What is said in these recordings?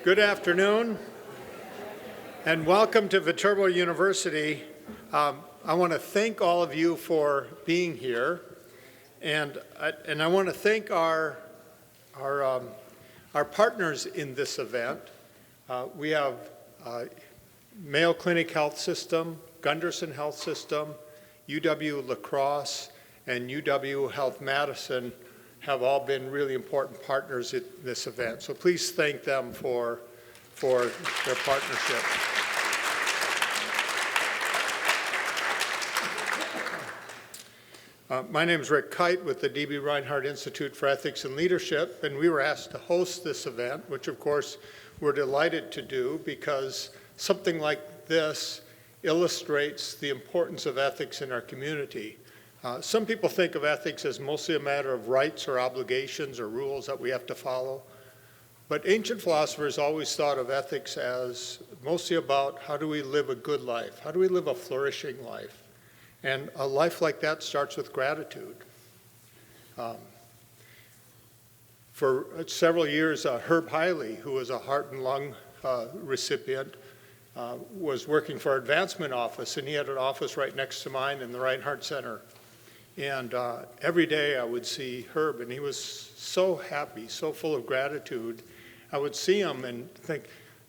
Good afternoon, and welcome to Viterbo University. I want to thank all of you for being here, and I want to thank our partners in this event. We have Mayo Clinic Health System, Gundersen Health System, UW-La Crosse, and UW Health Madison have all been really important partners in this event. So please thank them for their partnership. My name is Rick Kite with the D.B. Reinhart Institute for Ethics and Leadership, and we were asked to host this event, which of course we're delighted to do because something like this illustrates the importance of ethics in our community. Some people think of ethics as mostly a matter of rights or obligations or rules that we have to follow. But ancient philosophers always thought of ethics as mostly about how do we live a good life? How do we live a flourishing life? And a life like that starts with gratitude. For several years, Herb Hiley, who was a heart and lung recipient, was working for our advancement office, and he had an office right next to mine in the Reinhart Center. And every day I would see Herb, and he was so happy, so full of gratitude. I would see him and think,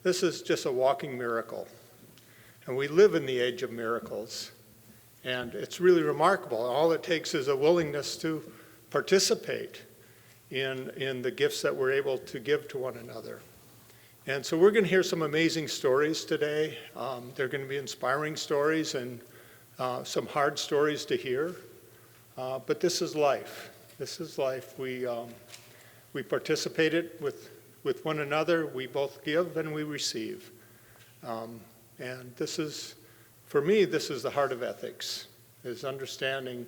this is just a walking miracle. And we live in the age of miracles. And it's really remarkable. All it takes is a willingness to participate in the gifts that we're able to give to one another. And so we're going to hear some amazing stories today. They're going to be inspiring stories and some hard stories to hear. But this is life. This is life. We participated with one another. We both give and we receive. And this is, for me, this is the heart of ethics, is understanding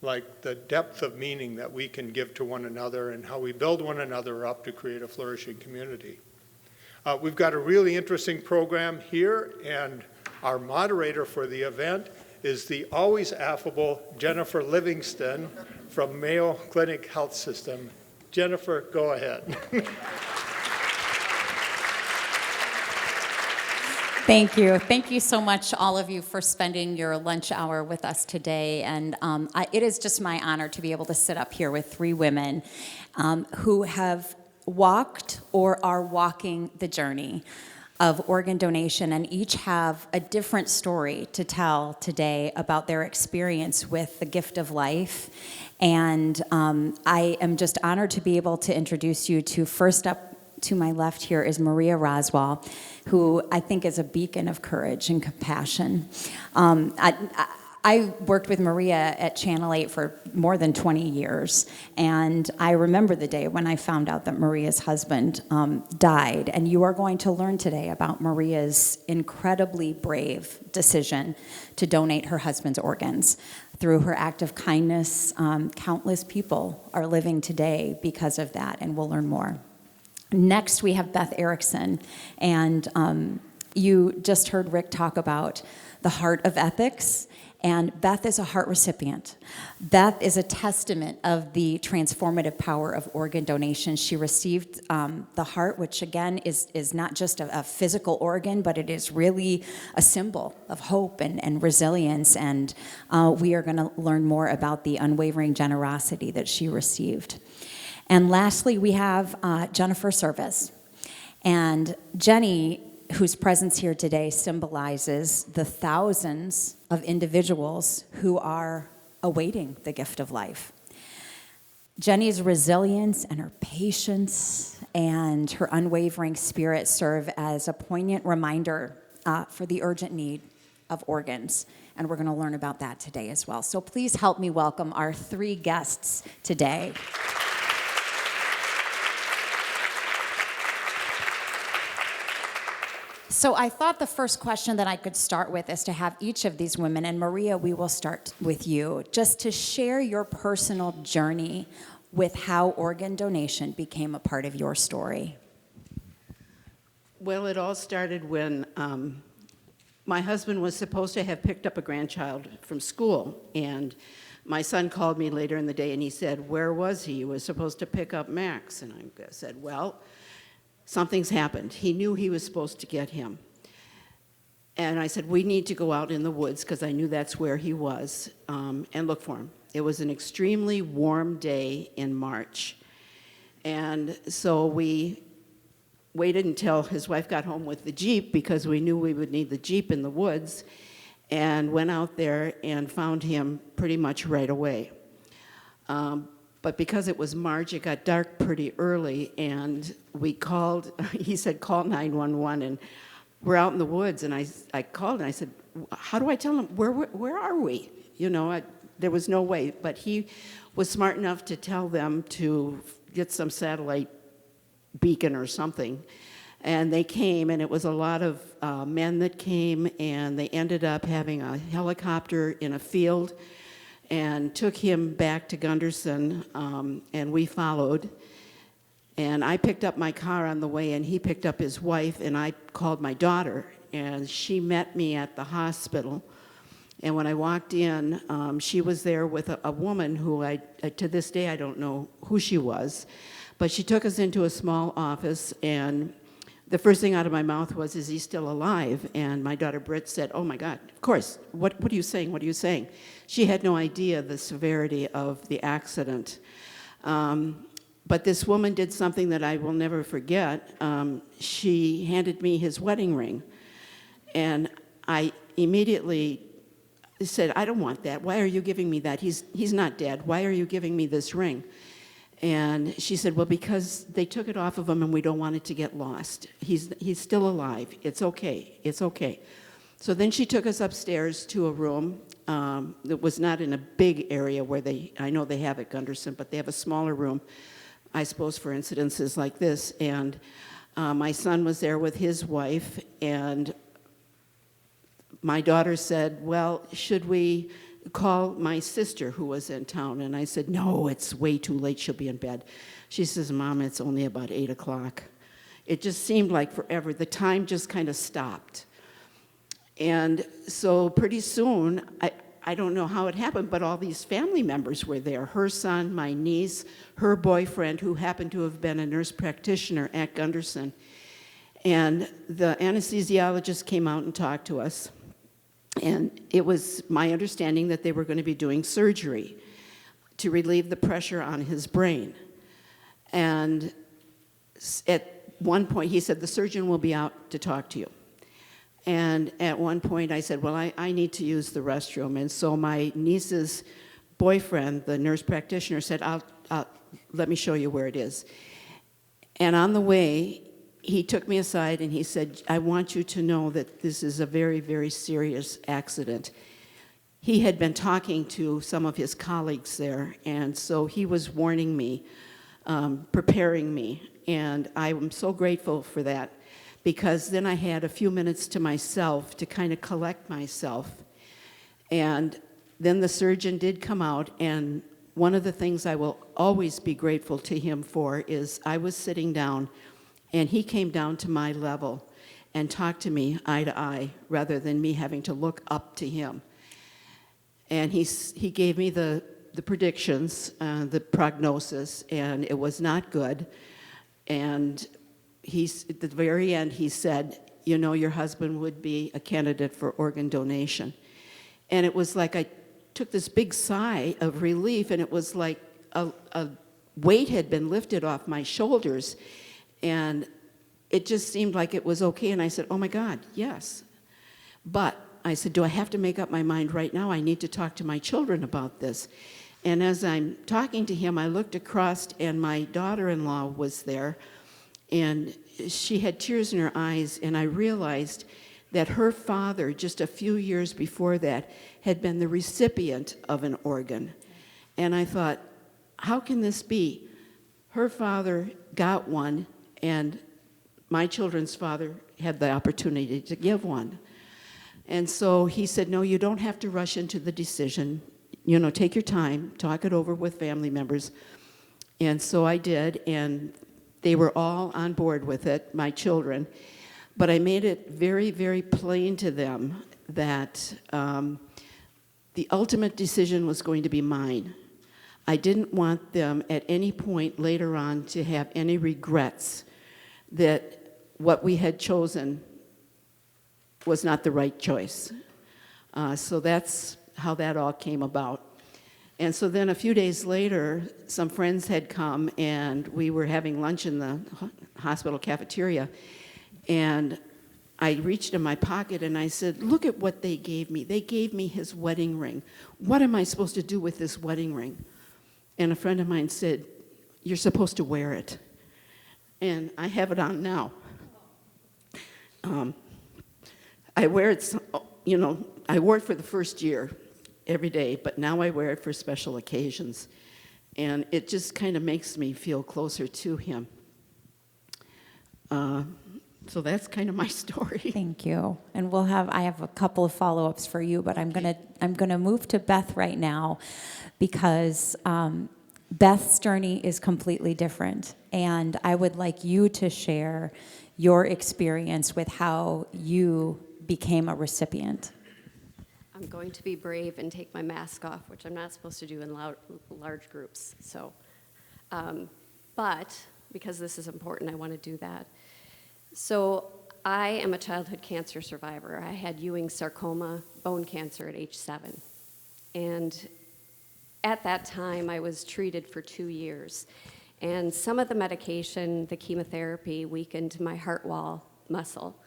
like the depth of meaning that we can give to one another and how we build one another up to create a flourishing community. We've got a really interesting program here, and our moderator for the event is the always affable Jennifer Livingston from Mayo Clinic Health System. Jennifer, go ahead. Thank you. Thank you so much, all of you, for spending your lunch hour with us today. And it is just my honor to be able to sit up here with three women who have walked or are walking the journey of organ donation, and each have a different story to tell today about their experience with the gift of life. And I am just honored to be able to introduce you to, first up to my left here is Maria Roswell, who I think is a beacon of courage and compassion. I worked with Maria at Channel 8 for more than 20 years, and I remember the day when I found out that Maria's husband died, and you are going to learn today about Maria's incredibly brave decision to donate her husband's organs. Through her act of kindness, countless people are living today because of that, and we'll learn more. Next, we have Beth Erickson, and you just heard Rick talk about the heart of ethics. And Beth is a heart recipient. Beth is a testament of the transformative power of organ donation. She received the heart, which again is not just a physical organ, but it is really a symbol of hope and resilience. And we are going to learn more about the unwavering generosity that she received. And lastly, we have Jennifer Service. And Jenny, whose presence here today symbolizes the thousands of individuals who are awaiting the gift of life. Jenny's resilience and her patience and her unwavering spirit serve as a poignant reminder for the urgent need of organs. And we're going to learn about that today as well. So please help me welcome our three guests today. So I thought the first question that I could start with is to have each of these women, and Maria, we will start with you, just to share your personal journey with how organ donation became a part of your story. Well, it all started when my husband was supposed to have picked up a grandchild from school, and my son called me later in the day and he said, "Where was he? He was supposed to pick up Max." And I said, "Well, something's happened. He knew he was supposed to get him. And I said, we need to go out in the woods, because I knew that's where he was, and look for him. It was an extremely warm day in March. And so we waited until his wife got home with the Jeep, because we knew we would need the Jeep in the woods, and went out there and found him pretty much right away. But because it was March, it got dark pretty early, and we called, he said, call 911, and we're out in the woods, and I called, and I said, how do I tell him, where are we? You know, there was no way, but he was smart enough to tell them to get some satellite beacon or something, and they came, and it was a lot of men that came, and they ended up having a helicopter in a field, and took him back to Gundersen, and we followed. And I picked up my car on the way, and he picked up his wife, and I called my daughter, and she met me at the hospital. And when I walked in, she was there with a woman who to this day, I don't know who she was, but she took us into a small office, and the first thing out of my mouth was, is he still alive? And my daughter Britt said, oh my God, of course, what are you saying, what are you saying? She had no idea the severity of the accident. But this woman did something that I will never forget. She handed me his wedding ring, and I immediately said, I don't want that. Why are you giving me that? He's not dead. Why are you giving me this ring? And she said, well, because they took it off of him and we don't want it to get lost. He's still alive. It's okay. It's okay. So then she took us upstairs to a room that was not in a big area where I know they have at Gundersen, but they have a smaller room, I suppose, for incidences like this. And my son was there with his wife, and my daughter said, well, should we call my sister who was in town? And I said, no, it's way too late, she'll be in bed. She says, Mom, it's only about 8 o'clock. It just seemed like forever. The time just kind of stopped. And so pretty soon, I don't know how it happened, but all these family members were there. Her son, my niece, her boyfriend, who happened to have been a nurse practitioner at Gundersen. And the anesthesiologist came out and talked to us. And it was my understanding that they were going to be doing surgery to relieve the pressure on his brain. And at one point, he said, the surgeon will be out to talk to you. And at one point, I said, well, I need to use the restroom. And so my niece's boyfriend, the nurse practitioner, said, let me show you where it is. And on the way, he took me aside and he said, I want you to know that this is a very, very serious accident. He had been talking to some of his colleagues there, and so he was warning me, preparing me, and I am so grateful for that, because then I had a few minutes to myself to kind of collect myself. And then the surgeon did come out, and one of the things I will always be grateful to him for is I was sitting down, and he came down to my level and talked to me eye to eye, rather than me having to look up to him. And he gave me the predictions, the prognosis, and it was not good. And at the very end, he said, you know, your husband would be a candidate for organ donation. And it was like I took this big sigh of relief, and it was like a weight had been lifted off my shoulders. And it just seemed like it was okay. And I said, oh my God, yes. But I said, do I have to make up my mind right now? I need to talk to my children about this. And as I'm talking to him, I looked across, and my daughter-in-law was there, and she had tears in her eyes, and I realized that her father, just a few years before that, had been the recipient of an organ. And I thought, how can this be? Her father got one, and my children's father had the opportunity to give one. And so he said, no, you don't have to rush into the decision. You know, take your time, talk it over with family members. And so I did, and they were all on board with it, my children. But I made it very, very plain to them that the ultimate decision was going to be mine. I didn't want them at any point later on to have any regrets that what we had chosen was not the right choice. So that's how that all came about. And so then a few days later, some friends had come, and we were having lunch in the hospital cafeteria, and I reached in my pocket and I said, look at what they gave me. They gave me his wedding ring. What am I supposed to do with this wedding ring? And a friend of mine said, you're supposed to wear it. And I have it on now. I wear it, I wore it for the first year every day, but now I wear it for special occasions. And it just kind of makes me feel closer to him. So that's kind of my story. Thank you. And I have a couple of follow-ups for you, but I'm gonna move to Beth right now because Beth's journey is completely different. And I would like you to share your experience with how you became a recipient. I'm going to be brave and take my mask off, which I'm not supposed to do in large groups. So, but because this is important, I want to do that. So I am a childhood cancer survivor. I had Ewing sarcoma, bone cancer at age 7. And at that time, I was treated for 2 years. And some of the medication, the chemotherapy, weakened my heart wall muscle.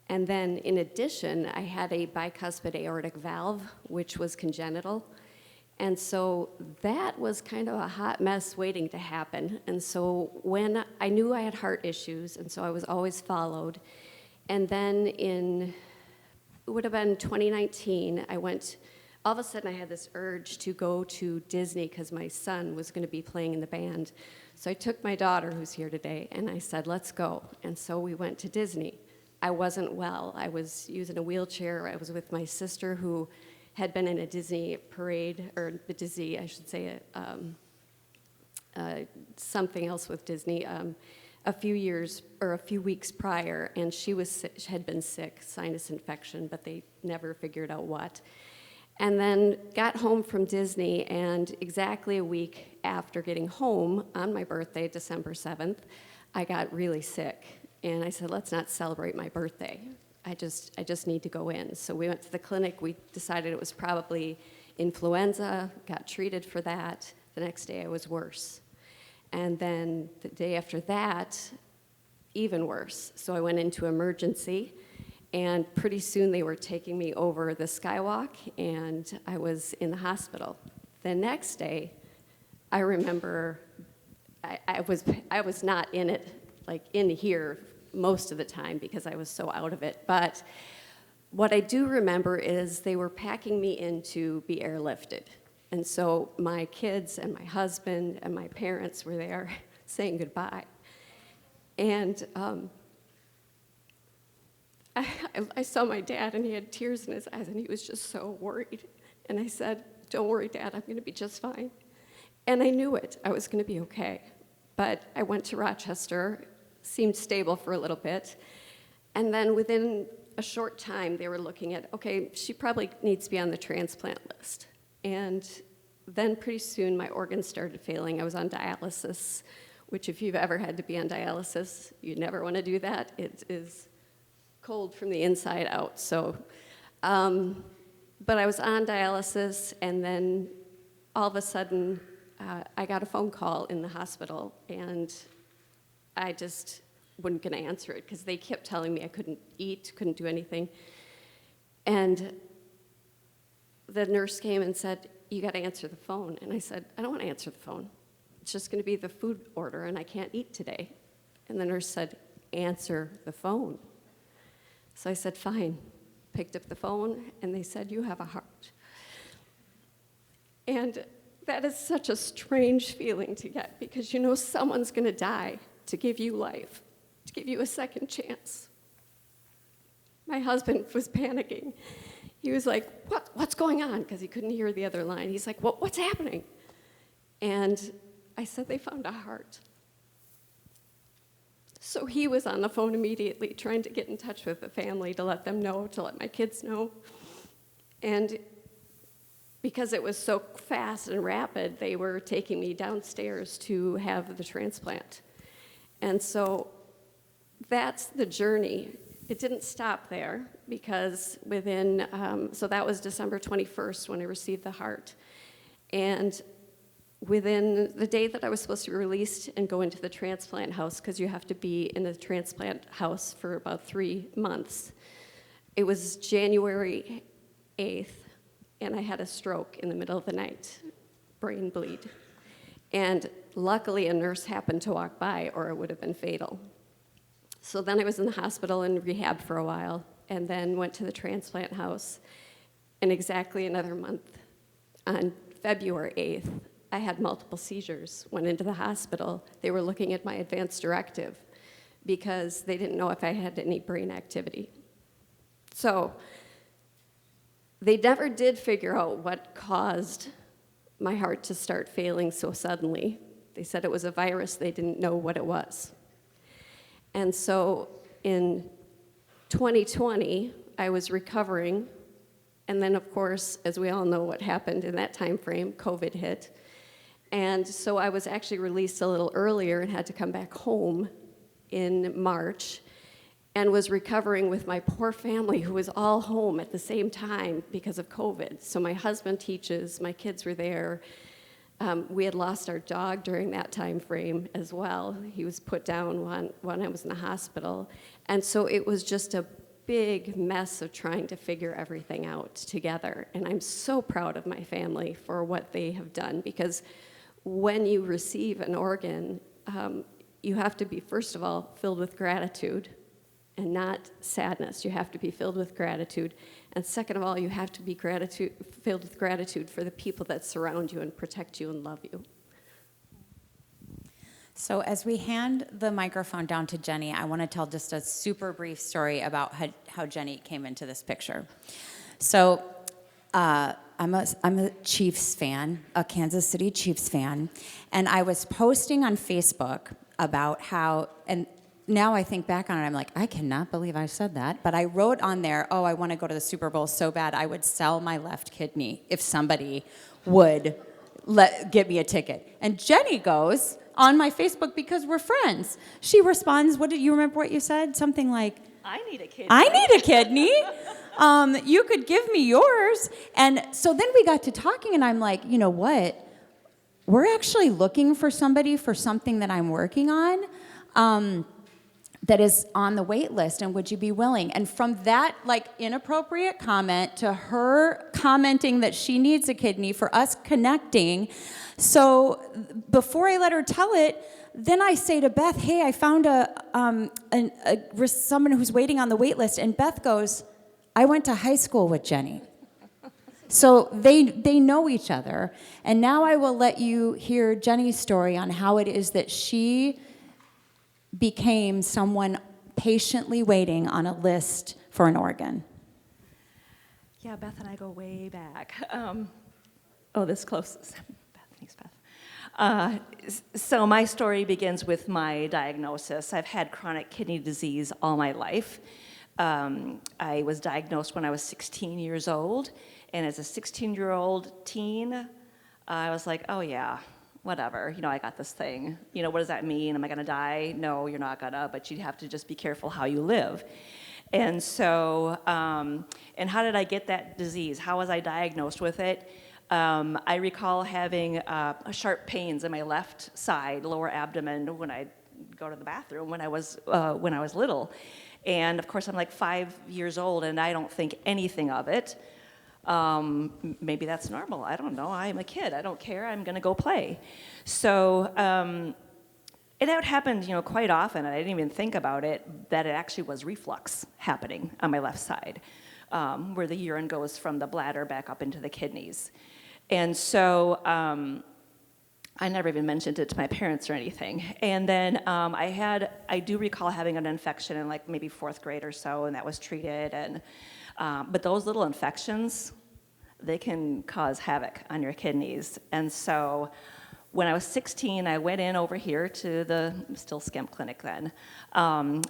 And then in addition, I had a bicuspid aortic valve, which was congenital. And so that was kind of a hot mess waiting to happen. And so when I knew I had heart issues, and so I was always followed. And then it would have been 2019, all of a sudden I had this urge to go to Disney because my son was going to be playing in the band. So I took my daughter, who's here today, and I said, let's go. And so we went to Disney. I wasn't well. I was using a wheelchair. I was with my sister who had been in a Disney parade, or the Disney, I should say, something else with Disney, a few weeks prior, and she had been sick, sinus infection, but they never figured out what. And then got home from Disney, and exactly a week after getting home, on my birthday, December 7th, I got really sick. And I said, let's not celebrate my birthday. I just need to go in. So we went to the clinic. We decided it was probably influenza, got treated for that. The next day I was worse. And then the day after that, even worse. So I went into emergency, and pretty soon they were taking me over the skywalk, and I was in the hospital. The next day, I remember I was not in it, like in here, most of the time because I was so out of it. But what I do remember is they were packing me in to be airlifted. And so my kids and my husband and my parents were there saying goodbye. And I saw my dad, and he had tears in his eyes, and he was just so worried. And I said, don't worry, Dad, I'm going to be just fine. And I knew it. I was going to be okay. But I went to Rochester, seemed stable for a little bit, and then within a short time, they were looking at, okay, she probably needs to be on the transplant list. And then pretty soon, my organs started failing. I was on dialysis, which if you've ever had to be on dialysis, you never want to do that. It is cold from the inside out. So, but I was on dialysis, and then all of a sudden, I got a phone call in the hospital, and I just wasn't going to answer it because they kept telling me I couldn't eat, couldn't do anything. And the nurse came and said, you got to answer the phone. And I said, I don't want to answer the phone. It's just going to be the food order, and I can't eat today. And the nurse said, answer the phone. So I said, fine. Picked up the phone, and they said, you have a heart. And that is such a strange feeling to get because you know someone's going to die to give you life, to give you a second chance. My husband was panicking. He was like, what's going on? Because he couldn't hear the other line. He's like, what's happening? And I said, they found a heart. So he was on the phone immediately trying to get in touch with the family to let them know, to let my kids know. And because it was so fast and rapid, they were taking me downstairs to have the transplant. And so that's the journey. It didn't stop there because within, so that was December 21st when I received the heart. And within the day that I was supposed to be released and go into the transplant house, because you have to be in the transplant house for about 3 months, it was January 8th, and I had a stroke in the middle of the night, brain bleed. And luckily, a nurse happened to walk by, or it would have been fatal. So then I was in the hospital and rehab for a while, and then went to the transplant house. And exactly another month, on February 8th, I had multiple seizures, went into the hospital. They were looking at my advance directive because they didn't know if I had any brain activity. So they never did figure out what caused my heart to start failing so suddenly. They said it was a virus. They didn't know what it was. And so in 2020, I was recovering. And then, of course, as we all know what happened in that time frame, COVID hit. And so I was actually released a little earlier and had to come back home in March and was recovering with my poor family who was all home at the same time because of COVID. So my husband teaches, my kids were there. We had lost our dog during that time frame as well. He was put down when I was in the hospital. And so it was just a big mess of trying to figure everything out together. And I'm so proud of my family for what they have done, because when you receive an organ, you have to be, first of all, filled with gratitude and not sadness. You have to be filled with gratitude. And second of all, you have to be filled with gratitude for the people that surround you and protect you and love you. So as we hand the microphone down to Jenny, I want to tell just a super brief story about how Jenny came into this picture. So I'm a Chiefs fan, a Kansas City Chiefs fan, and I was posting on Facebook about how, and now I think back on it, I'm like, I cannot believe I said that. But I wrote on there, oh, I want to go to the Super Bowl so bad, I would sell my left kidney if somebody would get me a ticket. And Jenny goes on my Facebook, because we're friends. She responds, what did you remember what you said? Something like, I need a kidney. I need a kidney. You could give me yours. And so then we got to talking, and I'm like, you know what? We're actually looking for somebody for something that I'm working on. That is on the wait list, and would you be willing? And from that, like, inappropriate comment to her commenting that she needs a kidney, for us connecting. So before I let her tell it, then I say to Beth, hey, I found someone who's waiting on the wait list. And Beth goes, I went to high school with Jenny. So they know each other. And now I will let you hear Jenny's story on how it is that she became someone patiently waiting on a list for an organ. Yeah, Beth and I go way back. This close. Thanks, Beth. So my story begins with my diagnosis. I've had chronic kidney disease all my life. I was diagnosed when I was 16 years old, and as a 16-year-old teen, I was like, oh yeah, whatever, I got this thing. What does that mean? Am I gonna die? No, you're not gonna, but you have to just be careful how you live. And so, and how did I get that disease? How was I diagnosed with it? I recall having sharp pains in my left side, lower abdomen, when I go to the bathroom when I was little. And of course, I'm like 5 years old, and I don't think anything of it. Maybe that's normal. I don't know. I'm a kid. I don't care. I'm going to go play. So, and that happened, quite often. I didn't even think about it, that it actually was reflux happening on my left side, where the urine goes from the bladder back up into the kidneys. And so I never even mentioned it to my parents or anything. And then I do recall having an infection in like maybe 4th grade or so, and that was treated. And but those little infections, they can cause havoc on your kidneys. And so when I was 16, I went in over here to the still Skemp clinic then, and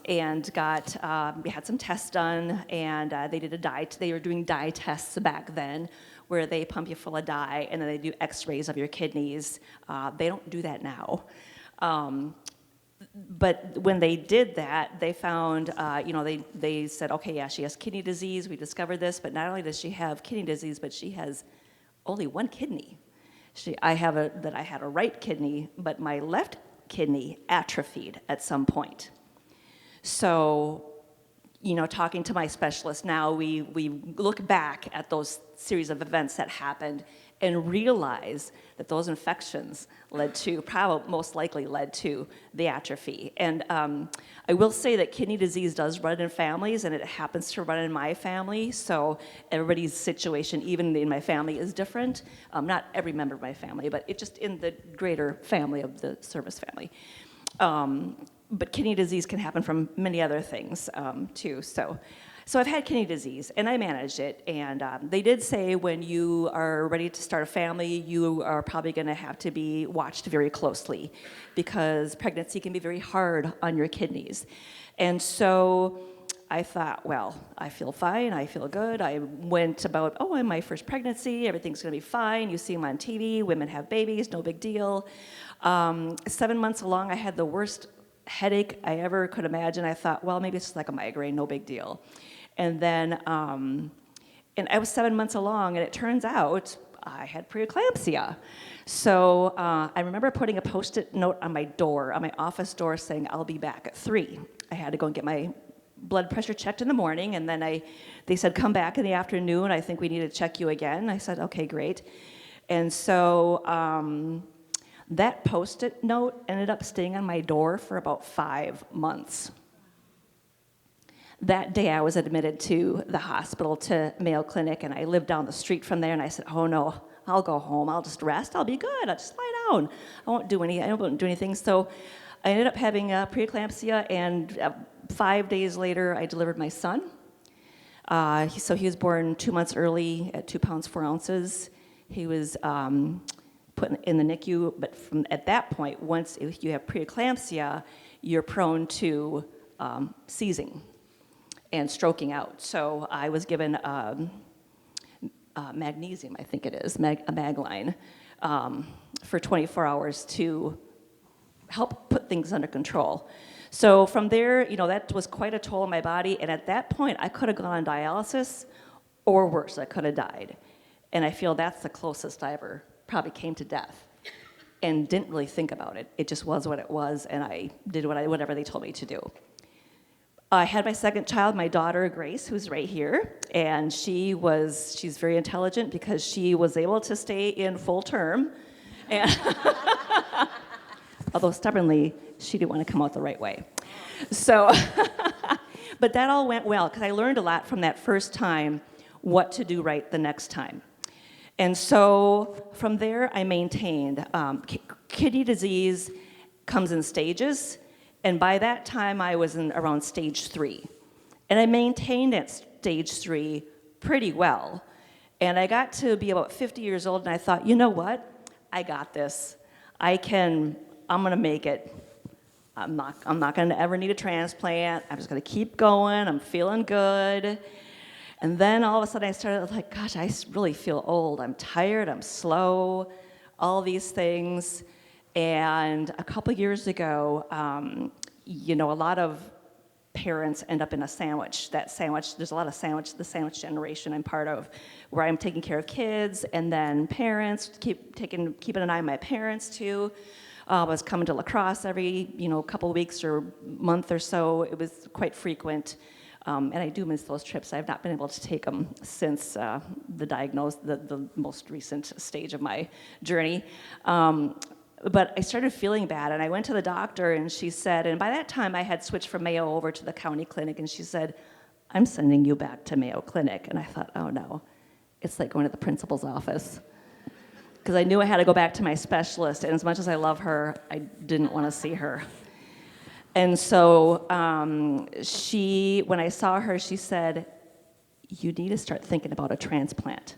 we had some tests done, and they were doing dye tests back then, where they pump you full of dye, and then they do x-rays of your kidneys. They don't do that now. But when they did that, they found, they said, okay, yeah, she has kidney disease. We discovered this, but not only does she have kidney disease, but she has only one kidney. I had a right kidney, but my left kidney atrophied at some point. So, talking to my specialist now, we look back at those series of events that happened and realize that those infections most likely led to the atrophy. And I will say that kidney disease does run in families, and it happens to run in my family, so everybody's situation, even in my family, is different. Not every member of my family, but it just in the greater family of the service family. But kidney disease can happen from many other things, too. So I've had kidney disease, and I managed it, and they did say when you are ready to start a family, you are probably going to have to be watched very closely because pregnancy can be very hard on your kidneys. And so I thought, well, I feel fine, I feel good. I went about, in my first pregnancy, everything's going to be fine. You see them on TV, women have babies, no big deal. 7 months along, I had the worst headache I ever could imagine. I thought, well, maybe it's just like a migraine, no big deal. And then, and I was 7 months along, and it turns out I had preeclampsia. So I remember putting a Post-it note on my door, on my office door, saying, I'll be back at 3. I had to go and get my blood pressure checked in the morning, and then they said, come back in the afternoon. I think we need to check you again. I said, okay, great. And so that Post-it note ended up staying on my door for about 5 months. That day I was admitted to the hospital, to Mayo Clinic, and I lived down the street from there, and I said, oh no, I'll go home, I'll just rest, I'll be good, I'll just lie down. I won't do anything. So I ended up having preeclampsia, and 5 days later I delivered my son. So he was born 2 months early at 2 pounds 4 ounces. He was put in the NICU, but at that point, once if you have preeclampsia, you're prone to seizing and stroking out. So I was given magnesium, I think it is, a Magline, for 24 hours to help put things under control. So from there, that was quite a toll on my body, and at that point, I could have gone on dialysis, or worse, I could have died. And I feel that's the closest I ever probably came to death, and didn't really think about it. It just was what it was, and I did whatever they told me to do. I had my second child, my daughter, Grace, who's right here, and she's very intelligent because she was able to stay in full term, and although stubbornly, she didn't want to come out the right way. So, but that all went well, because I learned a lot from that first time what to do right the next time. And so from there, I maintained. Kidney disease comes in stages, and by that time, I was in around stage 3. And I maintained at stage 3 pretty well. And I got to be about 50 years old, and I thought, you know what? I got this. I'm gonna make it. I'm not gonna ever need a transplant. I'm just gonna keep going. I'm feeling good. And then all of a sudden I started like, gosh, I really feel old. I'm tired, I'm slow, all these things. And a couple years ago, a lot of parents end up in a sandwich. There's a lot of the sandwich generation I'm part of, where I'm taking care of kids, and then parents, keeping an eye on my parents too. I was coming to La Crosse every, couple of weeks or month or so. It was quite frequent. And I do miss those trips. I've not been able to take them since the most recent stage of my journey. But I started feeling bad, and I went to the doctor, and she said, and by that time I had switched from Mayo over to the county clinic, and she said, I'm sending you back to Mayo Clinic. And I thought, oh no, it's like going to the principal's office. Because I knew I had to go back to my specialist, and as much as I love her, I didn't want to see her. And so when I saw her, she said, you need to start thinking about a transplant.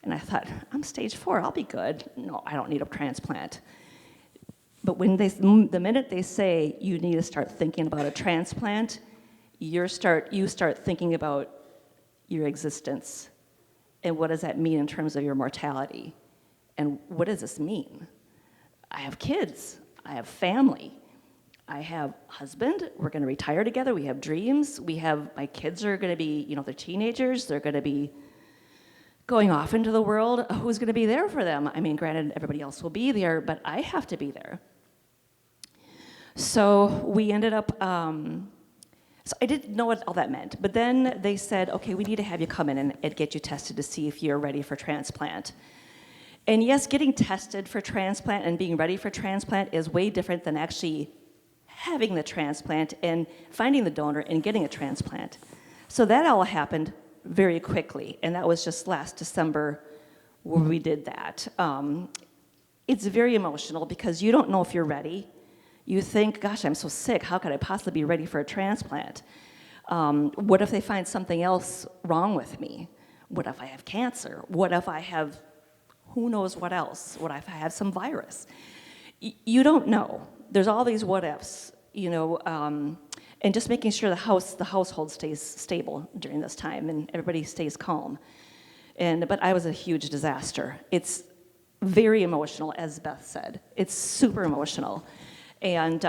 And I thought, I'm stage 4, I'll be good. No, I don't need a transplant. But the minute they say you need to start thinking about a transplant, you start thinking about your existence. And what does that mean in terms of your mortality? And what does this mean? I have kids, I have family. I have a husband, we're gonna retire together, we have dreams, my kids are gonna be, they're teenagers, they're gonna be going off into the world. Who's gonna be there for them? I mean, granted, everybody else will be there, but I have to be there. So we ended up, so I didn't know what all that meant, but then they said, okay, we need to have you come in and get you tested to see if you're ready for transplant. And yes, getting tested for transplant and being ready for transplant is way different than actually having the transplant and finding the donor and getting a transplant. So that all happened very quickly, and that was just last December where we did that. It's very emotional because you don't know if you're ready. You think, gosh, I'm so sick, how could I possibly be ready for a transplant? What if they find something else wrong with me? What if I have cancer? What if I have who knows what else? What if I have some virus? You don't know. There's all these what ifs, and just making sure the household stays stable during this time and everybody stays calm. But I was a huge disaster. It's very emotional, as Beth said. It's super emotional. And,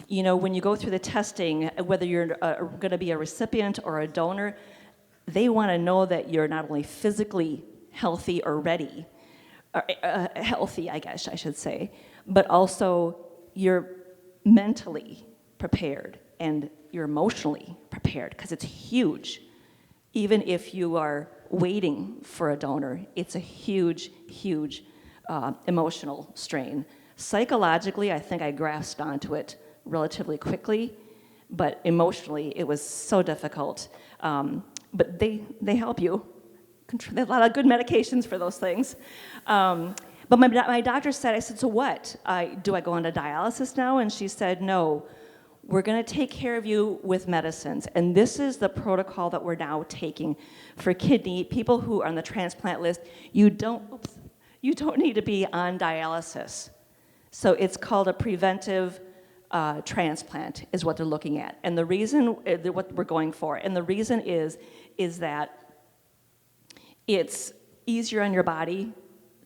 when you go through the testing, whether you're going to be a recipient or a donor, they want to know that you're not only physically healthy or ready, or, healthy, I guess I should say, but also you're mentally prepared and you're emotionally prepared, because it's huge. Even if you are waiting for a donor, it's a huge, huge emotional strain. Psychologically, I think I grasped onto it relatively quickly, but emotionally, it was so difficult. But they help you. There's a lot of good medications for those things. But my doctor said, I said, so what? Do I go on to dialysis now? And she said, no, we're going to take care of you with medicines. And this is the protocol that we're now taking for kidney. People who are on the transplant list, you don't need to be on dialysis. So it's called a preventive transplant is what they're looking at. And the reason, what we're going for, and the reason is that it's easier on your body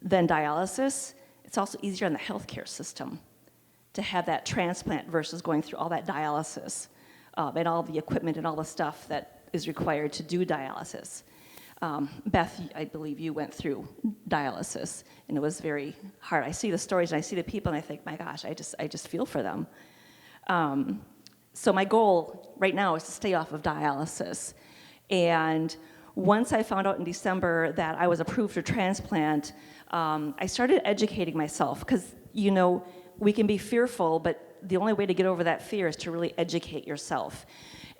than dialysis. It's also easier on the healthcare system to have that transplant versus going through all that dialysis and all the equipment and all the stuff that is required to do dialysis. Beth, I believe you went through dialysis, and it was very hard. I see the stories and I see the people, and I think, my gosh, I just feel for them. So my goal right now is to stay off of dialysis. And once I found out in December that I was approved for transplant, I started educating myself, because, we can be fearful, but the only way to get over that fear is to really educate yourself.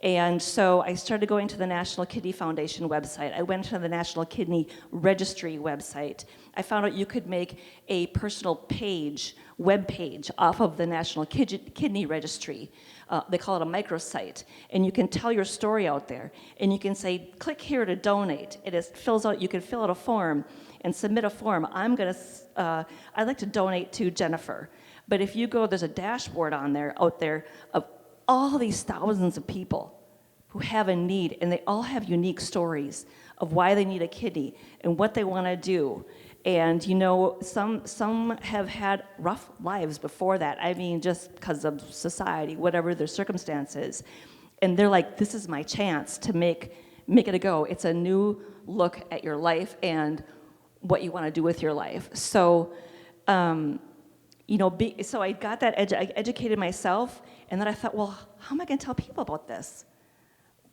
And so I started going to the National Kidney Foundation website. I went to the National Kidney Registry website. I found out you could make a personal page, web page, off of the National Kidney Registry. They call it a microsite. And you can tell your story out there. And you can say, click here to donate. You can fill out a form and submit a form. I'd like to donate to Jennifer. But if you go, there's a dashboard out there of all these thousands of people who have a need, and they all have unique stories of why they need a kidney and what they want to do. And some have had rough lives before that. I mean, just because of society, whatever their circumstances. And they're like, this is my chance to make it a go. It's a new look at your life and what you want to do with your life. So, so I got that, I educated myself, and then I thought, well, how am I going to tell people about this?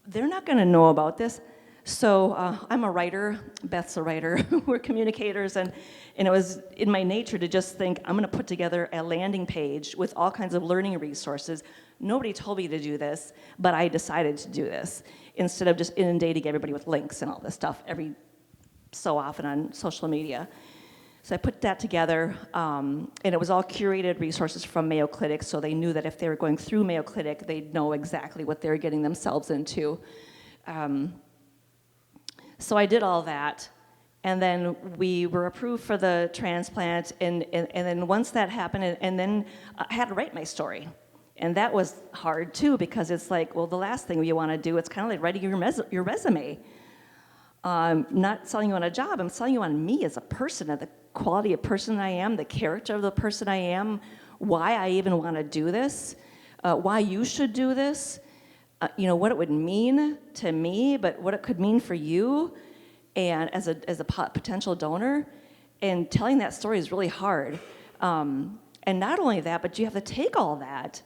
They're not going to know about this. So I'm a writer, Beth's a writer, we're communicators, and it was in my nature to just think, I'm going to put together a landing page with all kinds of learning resources. Nobody told me to do this, but I decided to do this, instead of just inundating everybody with links and all this stuff every so often on social media. So I put that together, and it was all curated resources from Mayo Clinic, so they knew that if they were going through Mayo Clinic, they'd know exactly what they were getting themselves into. So I did all that, and then we were approved for the transplant, and then once that happened, and then I had to write my story. And that was hard too, because it's like, well, the last thing you want to do, it's kind of like writing your resume. Not selling you on a job, I'm selling you on me as a person, and the quality of person I am, the character of the person I am, why I even want to do this. why you should do this, what it would mean to me, but what it could mean for you and as a potential donor. And telling that story is really hard. And not only that, but you have to take all that.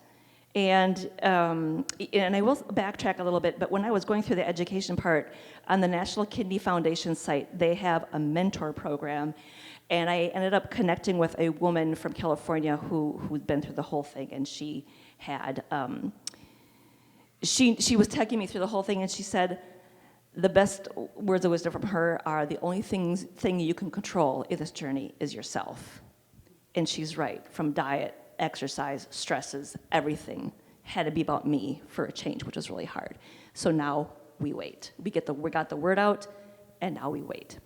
And I will backtrack a little bit, but when I was going through the education part, on the National Kidney Foundation site, they have a mentor program. And I ended up connecting with a woman from California who'd been through the whole thing, and she had, she was taking me through the whole thing, and she said, the best words of wisdom from her are, the only thing you can control in this journey is yourself. And she's right, from diet, exercise, stresses, everything had to be about me for a change, which was really hard. So now we wait. We got the word out, and now we wait.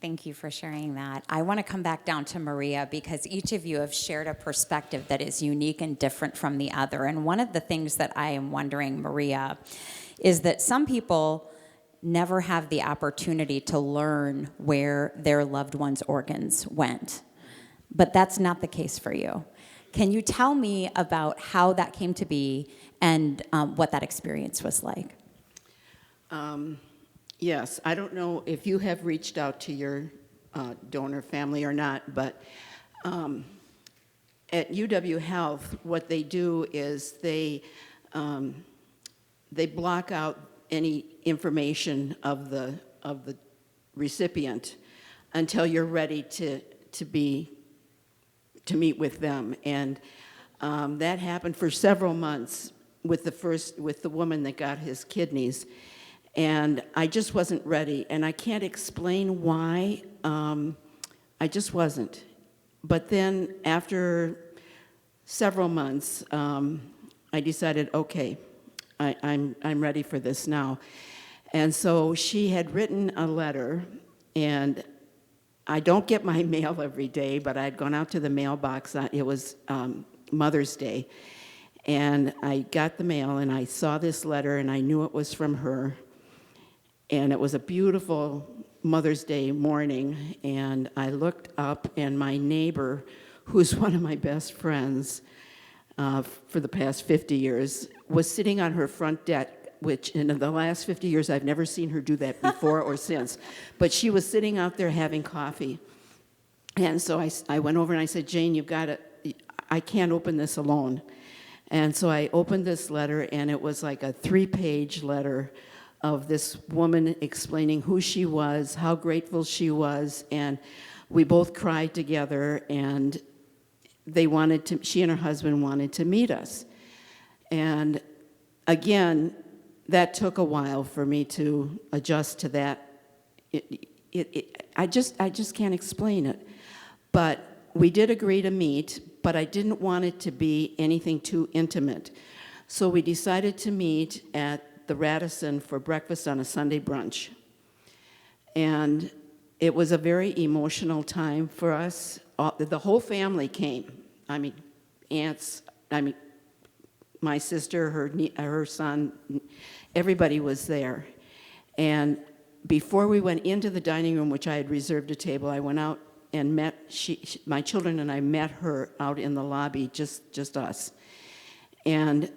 Thank you for sharing that. I want to come back down to Maria because each of you have shared a perspective that is unique and different from the other. And one of the things that I am wondering, Maria, is that some people never have the opportunity to learn where their loved one's organs went. But that's not the case for you. Can you tell me about how that came to be and what that experience was like? Yes, I don't know if you have reached out to your donor family or not, but at UW Health, what they do is they block out any information of the recipient until you're ready to meet with them, and that happened for several months with the woman that got his kidneys. And I just wasn't ready, and I can't explain why. I just wasn't. But then after several months, I decided, okay, I'm ready for this now. And so she had written a letter, and I don't get my mail every day, but I'd gone out to the mailbox. It was Mother's Day, and I got the mail, and I saw this letter, and I knew it was from her. And it was a beautiful Mother's Day morning, and I looked up, and my neighbor, who's one of my best friends for the past 50 years, was sitting on her front deck, which in the last 50 years, I've never seen her do that before or since. But she was sitting out there having coffee. And so I went over and I said, Jane, you've got to, I can't open this alone. And so I opened this letter, and it was like a 3-page letter of this woman explaining who she was, how grateful she was, and we both cried together, and she and her husband wanted to meet us. And again, that took a while for me to adjust to that. I just can't explain it. But we did agree to meet, but I didn't want it to be anything too intimate. So we decided to meet at the Madison for breakfast on a Sunday brunch. And it was a very emotional time for us. The whole family came. I mean, aunts, my sister, her son, everybody was there. And before we went into the dining room, which I had reserved a table, I went out and met, my children and I met her out in the lobby, just us. And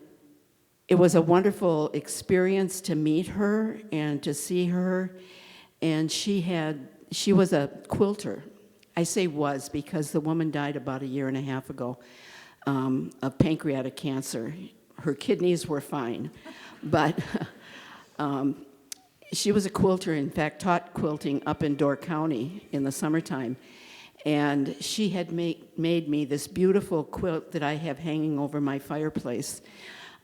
it was a wonderful experience to meet her and to see her. And she was a quilter. I say was because the woman died about 1.5 years ago of pancreatic cancer. Her kidneys were fine, but she was a quilter, in fact, taught quilting up in Door County in the summertime. And she had made me this beautiful quilt that I have hanging over my fireplace.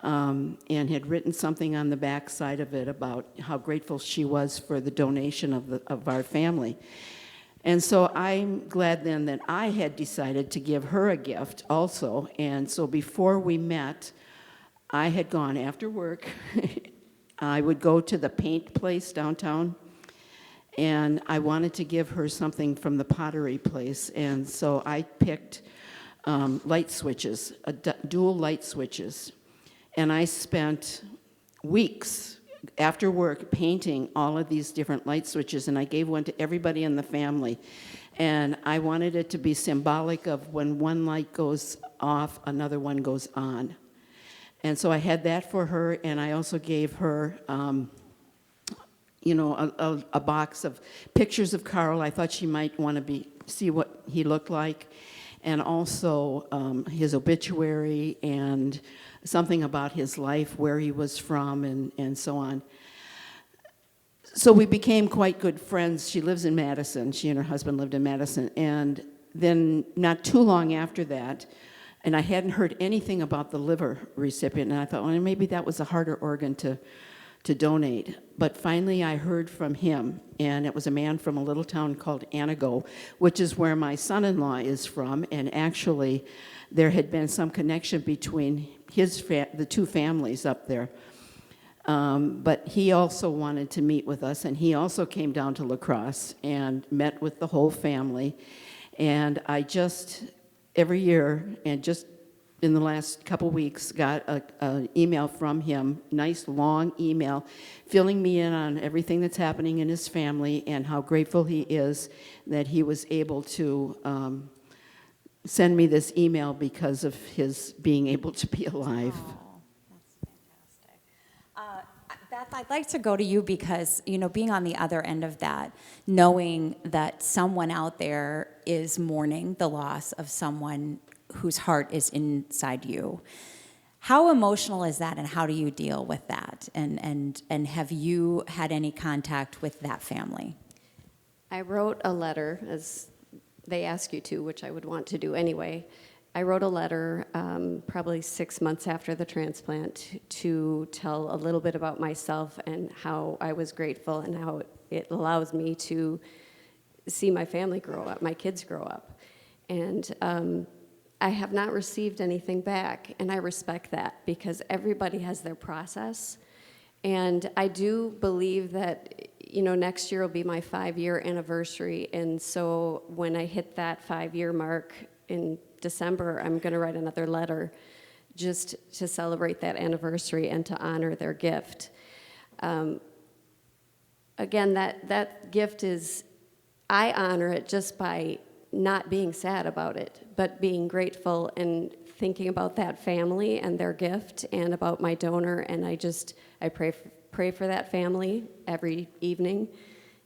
And had written something on the back side of it about how grateful she was for the donation of our family. And so I'm glad then that I had decided to give her a gift also. And so before we met, I had gone after work. I would go to the paint place downtown, and I wanted to give her something from the pottery place. And so I picked light switches, dual light switches. And I spent weeks after work painting all of these different light switches, and I gave one to everybody in the family. And I wanted it to be symbolic of when one light goes off, another one goes on. And so I had that for her, and I also gave her, a box of pictures of Carl. I thought she might want to see what he looked like, and also his obituary and something about his life, where he was from, and so on. So we became quite good friends. She lives in Madison. She and her husband lived in Madison. And then not too long after that, and I hadn't heard anything about the liver recipient, and I thought, well, maybe that was a harder organ to donate. But finally I heard from him, and it was a man from a little town called Anago, which is where my son-in-law is from, and actually there had been some connection between the two families up there. But he also wanted to meet with us, and he also came down to La Crosse and met with the whole family. And I just, every year, and just in the last couple weeks, got an email from him, nice long email, filling me in on everything that's happening in his family and how grateful he is that he was able to send me this email because of his being able to be alive. Oh, that's fantastic. Beth, I'd like to go to you because, being on the other end of that, knowing that someone out there is mourning the loss of someone whose heart is inside you. How emotional is that, and how do you deal with that? And have you had any contact with that family? I wrote a letter, as they ask you to, which I would want to do anyway. I wrote a letter probably 6 months after the transplant to tell a little bit about myself and how I was grateful and how it allows me to see my family grow up, my kids grow up. And I have not received anything back, and I respect that because everybody has their process. And I do believe that, next year will be my 5-year anniversary, and so when I hit that 5-year mark in December, I'm going to write another letter just to celebrate that anniversary and to honor their gift. Again, that gift is, I honor it just by not being sad about it, but being grateful and thinking about that family and their gift and about my donor. And I pray for that family every evening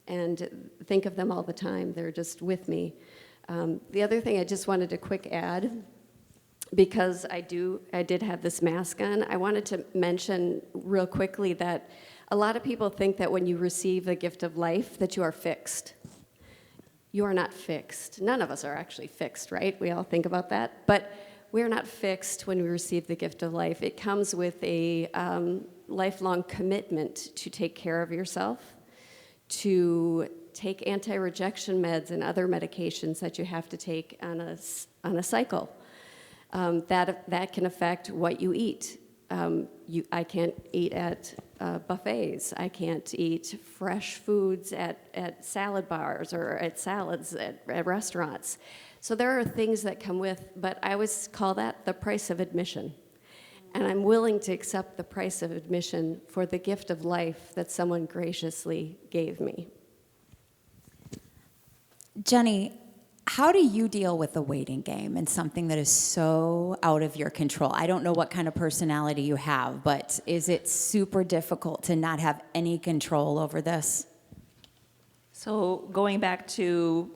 and think of them all the time. They're just with me. The other thing I just wanted to quick add, because I did have this mask on, I wanted to mention real quickly that a lot of people think that when you receive the gift of life that you are fixed. You are not fixed. None of us are actually fixed, right? We all think about that. But we're not fixed when we receive the gift of life. It comes with a lifelong commitment to take care of yourself, to take anti-rejection meds and other medications that you have to take on a cycle. That can affect what you eat. I can't eat at buffets. I can't eat fresh foods at salad bars or at salads at restaurants. So there are things that come with, but I always call that the price of admission. And I'm willing to accept the price of admission for the gift of life that someone graciously gave me. Jenny, how do you deal with the waiting game and something that is so out of your control? I don't know what kind of personality you have, but is it super difficult to not have any control over this? So going back to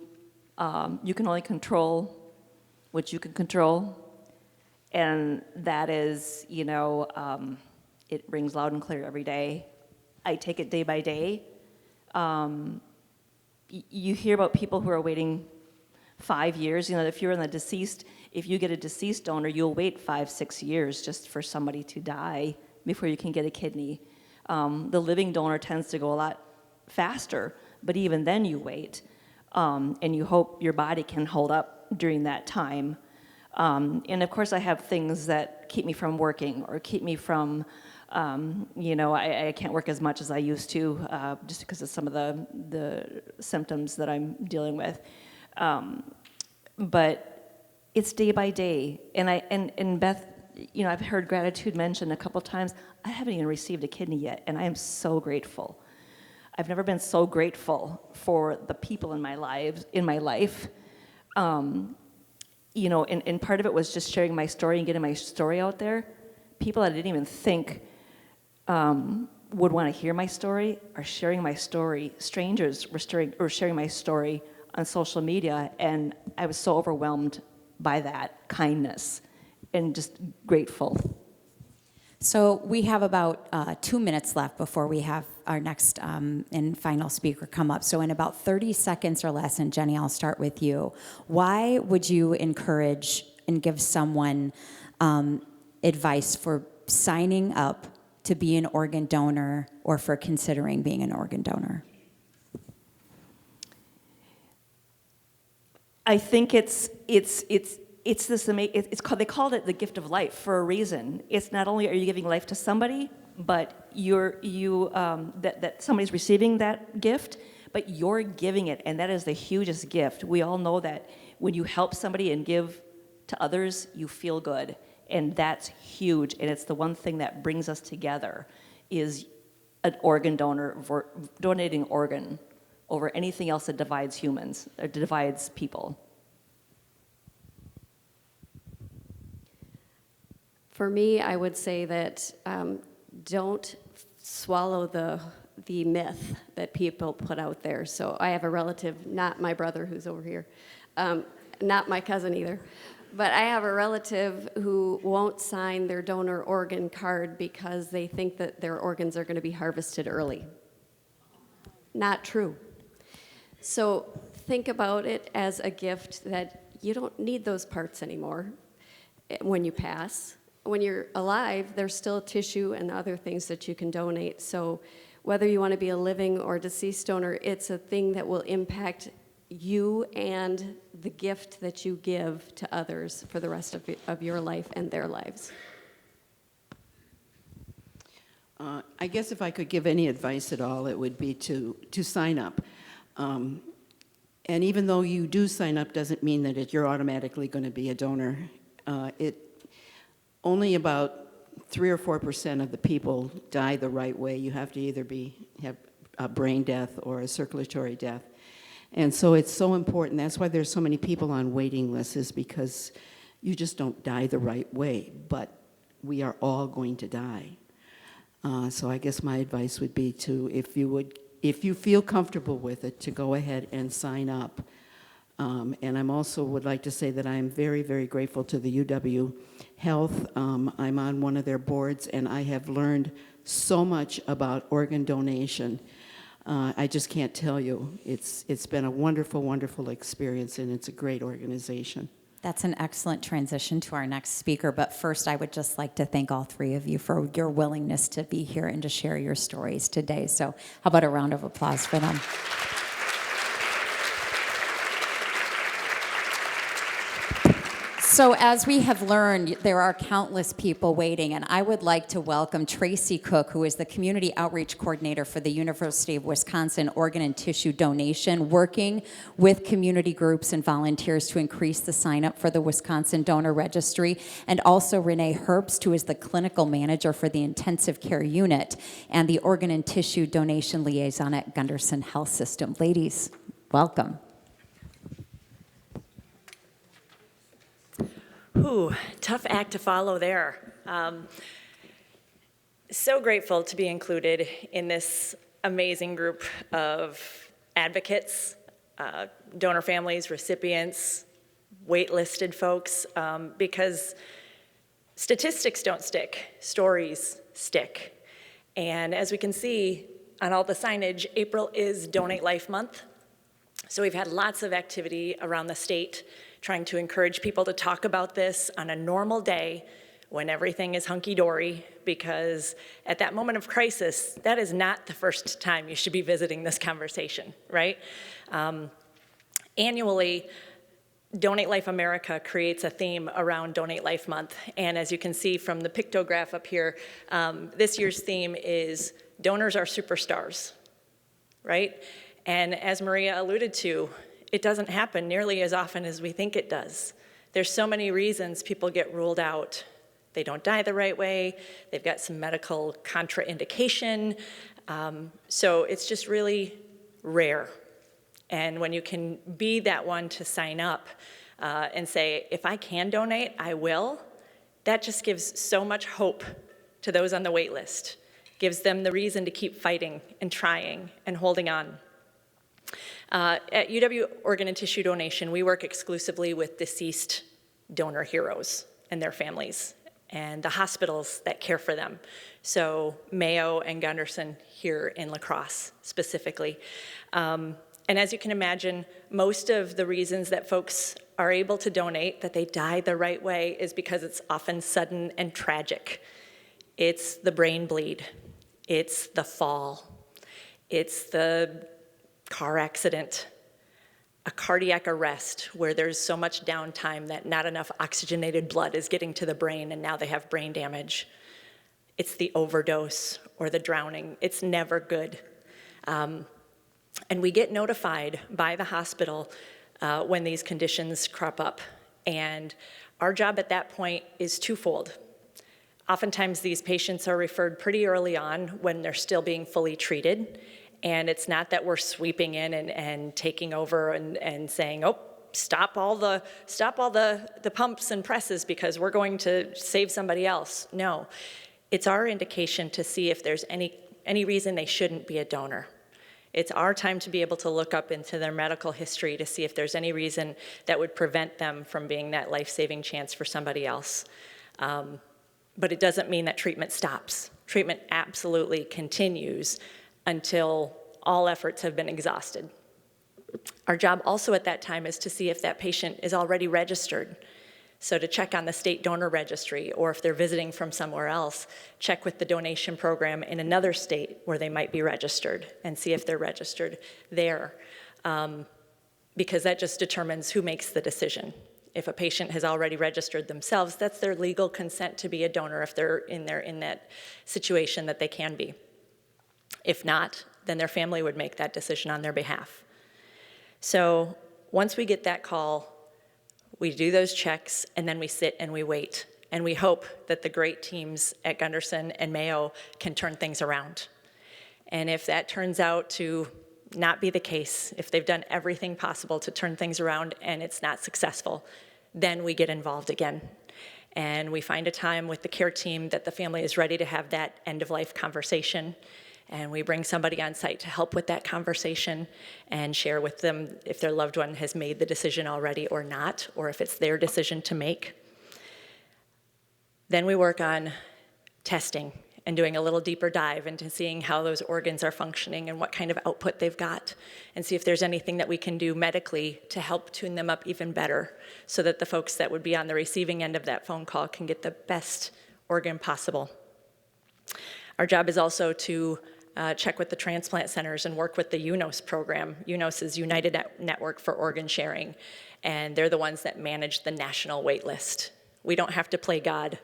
you can only control what you can control, and that is, it rings loud and clear every day. I take it day by day. You hear about people who are waiting 5 years. If you're in the deceased, if you get a deceased donor, you'll wait 5-6 years just for somebody to die before you can get a kidney. The living donor tends to go a lot faster, but even then you wait, and you hope your body can hold up during that time. And of course I have things that keep me from working or keep me from, I can't work as much as I used to just because of some of the symptoms that I'm dealing with. But it's day by day. And Beth, I've heard gratitude mentioned a couple times. I haven't even received a kidney yet, and I am so grateful. I've never been so grateful for the people in my life. You know, and part of it was just sharing my story and getting my story out there. People I didn't even think would want to hear my story are sharing my story. Strangers were sharing my story on social media, and I was so overwhelmed by that kindness and just grateful. So we have about 2 minutes left before we have our next and final speaker come up. So in about 30 seconds or less, and Jenny, I'll start with you. Why would you encourage and give someone advice for signing up to be an organ donor or for considering being an organ donor? I think it's this they called it the gift of life for a reason. It's not only are you giving life to somebody, but that somebody's receiving that gift, but you're giving it, and that is the hugest gift. We all know that when you help somebody and give to others, you feel good, and that's huge. And it's the one thing that brings us together is an organ donor donating organ over anything else that divides humans or divides people. For me, I would say that don't swallow the myth that people put out there. So I have a relative, not my brother who's over here, not my cousin either, but I have a relative who won't sign their donor organ card because they think that their organs are going to be harvested early. Not true. So think about it as a gift that you don't need those parts anymore when you pass. When you're alive, there's still tissue and other things that you can donate. So whether you want to be a living or deceased donor, it's a thing that will impact you and the gift that you give to others for the rest of your life and their lives. I guess if I could give any advice at all, it would be to sign up. And even though you do sign up doesn't mean that you're automatically going to be a donor. Only about 3 or 4% of the people die the right way. You have to either have a brain death or a circulatory death. And so it's so important. That's why there's so many people on waiting lists, is because you just don't die the right way. But we are all going to die. So I guess my advice would be to, if you feel comfortable with it, to go ahead and sign up. And I'm also would like to say that I'm very, very grateful to the UW Health. I'm on one of their boards, and I have learned so much about organ donation. I just can't tell you. It's been a wonderful, wonderful experience, and it's a great organization. That's an excellent transition to our next speaker. But first, I would just like to thank all three of you for your willingness to be here and to share your stories today. So how about a round of applause for them? So as we have learned, there are countless people waiting, and I would like to welcome Tracy Cook, who is the Community Outreach Coordinator for the University of Wisconsin Organ and Tissue Donation, working with community groups and volunteers to increase the sign-up for the Wisconsin Donor Registry, and also Renee Herbst, who is the Clinical Manager for the Intensive Care Unit and the Organ and Tissue Donation Liaison at Gundersen Health System. Ladies, welcome. Ooh, tough act to follow there. So grateful to be included in this amazing group of advocates, donor families, recipients, waitlisted folks, because statistics don't stick, stories stick. And as we can see on all the signage, April is Donate Life Month. So we've had lots of activity around the state trying to encourage people to talk about this on a normal day when everything is hunky-dory, because at that moment of crisis, that is not the first time you should be visiting this conversation, right? Annually, Donate Life America creates a theme around Donate Life Month, and as you can see from the pictograph up here, this year's theme is Donors Are Superstars, right? And as Maria alluded to, it doesn't happen nearly as often as we think it does. There's so many reasons people get ruled out. They don't die the right way, they've got some medical contraindication, So it's just really rare. And when you can be that one to sign up and say, if I can donate, I will, that just gives so much hope to those on the wait list. Gives them the reason to keep fighting and trying and holding on. At UW Organ and Tissue Donation, we work exclusively with deceased donor heroes and their families and the hospitals that care for them. So Mayo and Gundersen here in La Crosse specifically. And as you can imagine, most of the reasons that folks are able to donate, that they die the right way, is because it's often sudden and tragic. It's the brain bleed. It's the fall. It's the car accident, a cardiac arrest where there's so much downtime that not enough oxygenated blood is getting to the brain and now they have brain damage. It's the overdose or the drowning. It's never good. And we get notified by the hospital when these conditions crop up. And our job at that point is twofold. Oftentimes these patients are referred pretty early on when they're still being fully treated. And it's not that we're sweeping in and taking over and saying, oh, stop all the pumps and presses because we're going to save somebody else. No, it's our indication to see if there's any reason they shouldn't be a donor. It's our time to be able to look up into their medical history to see if there's any reason that would prevent them from being that life-saving chance for somebody else. But it doesn't mean that treatment stops. Treatment absolutely continues until all efforts have been exhausted. Our job also at that time is to see if that patient is already registered. So to check on the state donor registry, or if they're visiting from somewhere else, check with the donation program in another state where they might be registered and see if they're registered there. Because that just determines who makes the decision. If a patient has already registered themselves, that's their legal consent to be a donor if they're in that situation that they can be. If not, then their family would make that decision on their behalf. So once we get that call, we do those checks, and then we sit and we wait. And we hope that the great teams at Gundersen and Mayo can turn things around. And if that turns out to not be the case, if they've done everything possible to turn things around and it's not successful, then we get involved again. And we find a time with the care team that the family is ready to have that end-of-life conversation. And we bring somebody on site to help with that conversation and share with them if their loved one has made the decision already or not, or if it's their decision to make. Then we work on testing and doing a little deeper dive into seeing how those organs are functioning and what kind of output they've got, and see if there's anything that we can do medically to help tune them up even better so that the folks that would be on the receiving end of that phone call can get the best organ possible. Our job is also to check with the transplant centers and work with the UNOS program. UNOS is United Network for Organ Sharing, and they're the ones that manage the national wait list. We don't have to play God.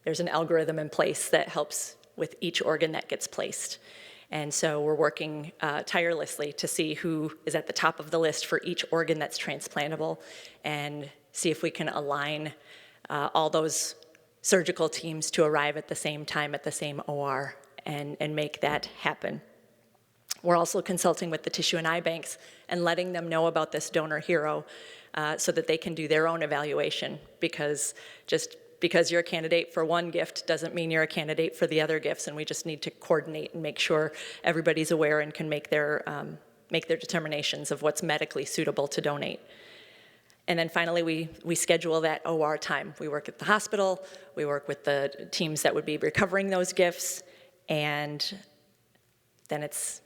There's an algorithm in place that helps with each organ that gets placed. And so we're working tirelessly to see who is at the top of the list for each organ that's transplantable and see if we can align all those surgical teams to arrive at the same time at the same OR and make that happen. We're also consulting with the tissue and eye banks and letting them know about this donor hero so that they can do their own evaluation, because just because you're a candidate for one gift doesn't mean you're a candidate for the other gifts, and we just need to coordinate and make sure everybody's aware and can make their determinations of what's medically suitable to donate. And then finally, we schedule that OR time. We work at the hospital, we work with the teams that would be recovering those gifts, and then it's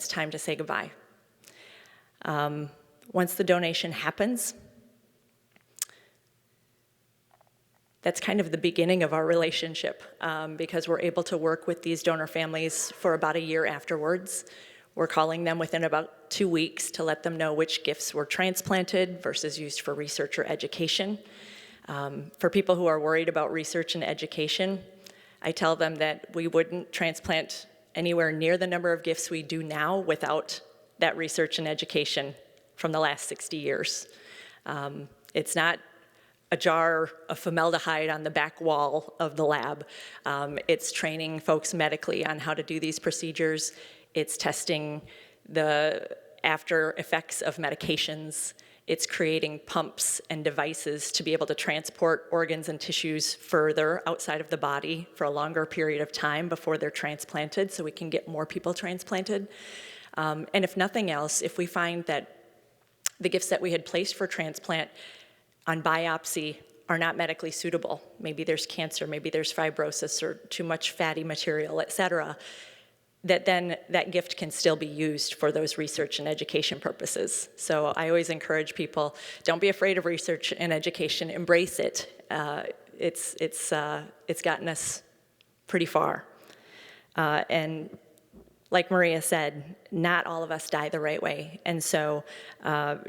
time to say goodbye. Once the donation happens, that's kind of the beginning of our relationship, because we're able to work with these donor families for about a year afterwards. We're calling them within about 2 weeks to let them know which gifts were transplanted versus used for research or education. For people who are worried about research and education, I tell them that we wouldn't transplant anywhere near the number of gifts we do now without that research and education from the last 60 years. It's not a jar of formaldehyde on the back wall of the lab. It's training folks medically on how to do these procedures. It's testing the after effects of medications. It's creating pumps and devices to be able to transport organs and tissues further outside of the body for a longer period of time before they're transplanted, so we can get more people transplanted. And if nothing else, if we find that the gifts that we had placed for transplant on biopsy are not medically suitable, maybe there's cancer, maybe there's fibrosis or too much fatty material, et cetera, that then that gift can still be used for those research and education purposes. So I always encourage people, don't be afraid of research and education, embrace it. It's gotten us pretty far. And like Maria said, not all of us die the right way. And so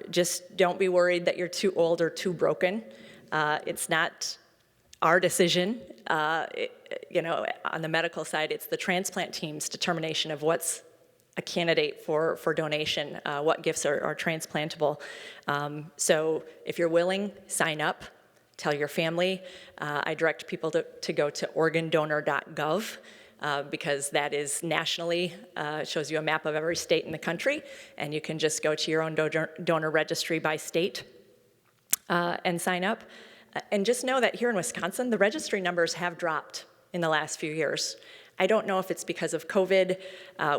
just don't be worried that you're too old or too broken. It's not our decision. On the medical side, it's the transplant team's determination of what's a candidate for donation, what gifts are transplantable. So if you're willing, sign up, tell your family. I direct people to go to organdonor.gov. Because that is nationally, shows you a map of every state in the country, and you can just go to your own donor registry by state and sign up. And just know that here in Wisconsin, the registry numbers have dropped in the last few years. I don't know if it's because of COVID.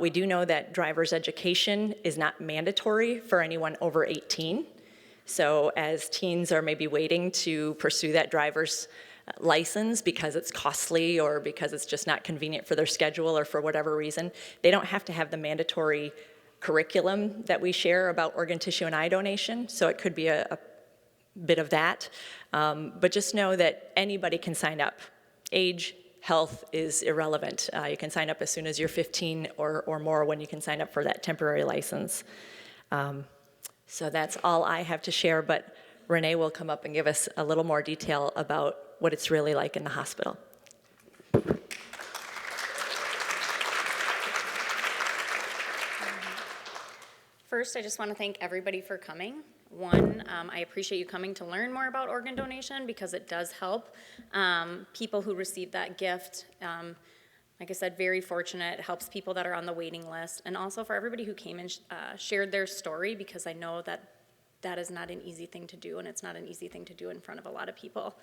We do know that driver's education is not mandatory for anyone over 18. So as teens are maybe waiting to pursue that driver's license because it's costly or because it's just not convenient for their schedule or for whatever reason, they don't have to have the mandatory curriculum that we share about organ, tissue, and eye donation. So it could be a bit of that. But just know that anybody can sign up. Age, health is irrelevant. You can sign up as soon as you're 15 or more when you can sign up for that temporary license. So that's all I have to share, but Renee will come up and give us a little more detail about what it's really like in the hospital. First, I just want to thank everybody for coming. One, I appreciate you coming to learn more about organ donation because it does help people who receive that gift. Like I said, very fortunate. It helps people that are on the waiting list. And also for everybody who came and shared their story, because I know that that is not an easy thing to do, and it's not an easy thing to do in front of a lot of people.